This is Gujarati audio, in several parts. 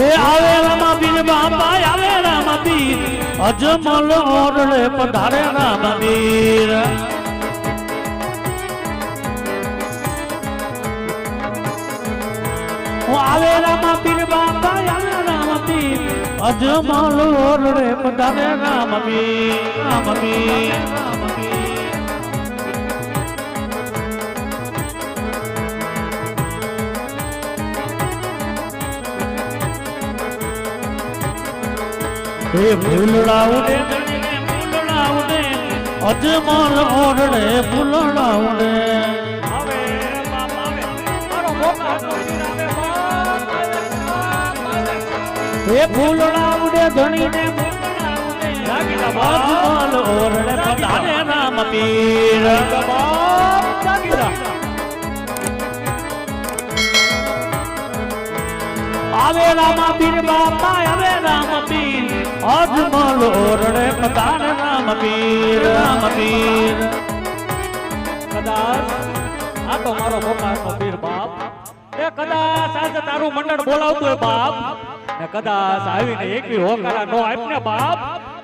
એ આવે રામાબીર બાપા આવે રામાબીર અજમલ ઓરડે પધારે રામાબીર આવે રામાબીર બાપા આવે રામાબીર અજમલ ઓરડે પધારે રામાબીર રામાબીર એ ફૂલડા ઉડે ફૂલડા ઉડે અજમલ ઓરડે ફૂલડા ઉડે આવે બાપ આવે મારો મોકા એ ફૂલડા ઉડે ધણીને ફૂલડા ઉડે જાગીલા અજમલ ઓરડે પધારે રામપીર બાપ જાગીલા આવે રામાપીર બાપા આવે રામપીર અજમલ ઓરડે પધારે રામપીર રામપીર કદાચ આ તો મારો મોકા પીર બાપ એ કદાચ આજે તારું મંડળ બોલાવતું હોય બાપ ને કદાચ આવીને એકવી હોકરા નો આપને બાપ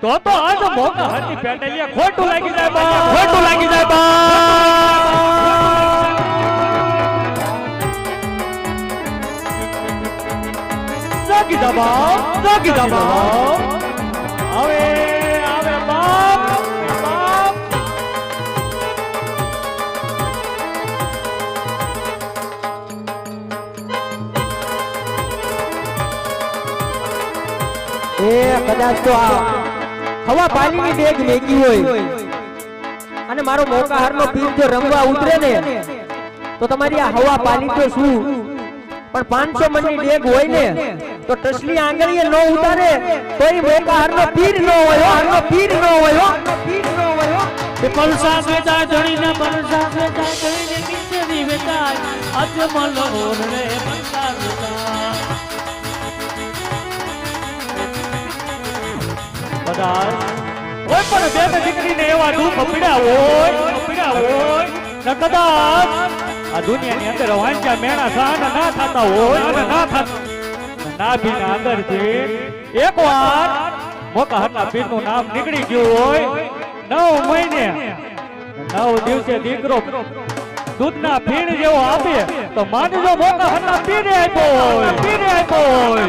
તો આજ મોકા હતી પેટેલિયા ખોટું લાગી જાય બાપ ખોટું લાગી જાય બાપ જાગી જા બાપ જાગી જા બાપ આવે આવે બાપ બાપ એ કદાચ તો આ હવા પાણીની ડેગ મેગી હોય અને મારો મોકાહારનો પીર જો રમવા ઉતરે ને તો તમારી આ હવા પાણી તો શું પણ 500 મણની ડેગ હોય ને તો ટસલી આંગળીએ ન ઉતારે તોય મોકાહારનો પીર ન હોય હારનો પીર ન હોય પીર ન હોય એ પલસા વેચા જણીને પલસા વેચા જણીને કિચડી વેચાય અજમલ ઓરડે પલસા વેચાય કદાચ કોઈ પણ બેન દીકરીને એવા દુઃખ પીડા હોય ને કદાચ આ દુનિયાની અંદર વાંચ્યા મેણા સહન ના થતા હોય અને ના ભીના અંદરથી એકવાર મોકા હરના પીરનું નામ નીકળી ગયું હોય 9 મહિને 9 દિવસે દીકરો દૂધના ફીણ જેવો આપે તો માનજો મોકા હરના પીરે આપ્યો હોય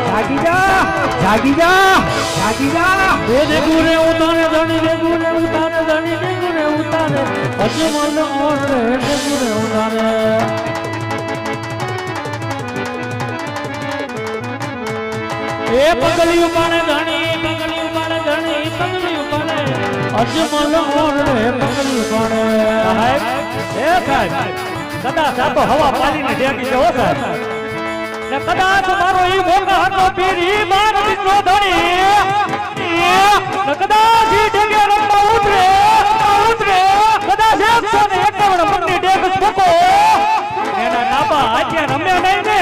જાગી જા જાગી જા જાગી જા એ ગુરે ઉતારે ધણી ગુરે ઉતારે ધણી ગુરે ઉતારે અજમલ ઓરડે ગુરે ઉતારે એ પગલી ઉપાડે ધણી પગલી ઉપાડે ધણી પગલી ઉપાડે અજમલ ઓરડે પગલી ઉપાડે સાહેબ એ સાહેબ કદાચ આ તો હવા પાણીને ડેગી છે હો સાહેબ ને કદાચ મારો ઈ મોકા હતો પીર ઈ માર દીકરો ધણી ને કદાચ ઈ ડેગે રમવા ઉતરે કદાચ 151 મણની ડેગ મૂકો એના નાબા આજ્યા રમ્યા નહીં ને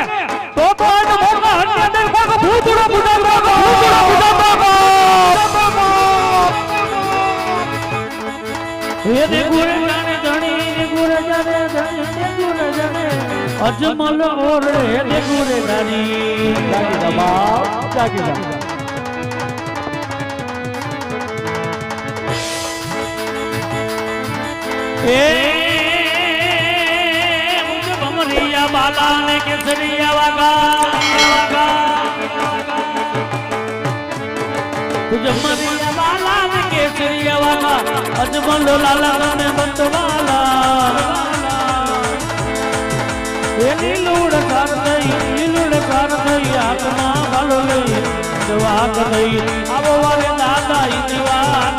તો આજ મોકા હરની અંદર કોક ભૂતડો બુજાવવા એ દે ગુરે જાણે ધણી ગુરે જાણે ધણી ગુરે જાણે અજમલ ઓરડે દે ગુરે ધણી જાગી જા બાપ જાગી જા એ મુજ ભમરિયા બાલા ને કેસરિયા વાગા તુજ ભમરિયા બાલા ને કેસરિયા વાગા અજમલ લાલા ને બંતવાલા એ લીલુડ કર દઈ આત્મા ભાલો લઈ દવા કર દઈ આવો વારે દાદા ઈ દીવા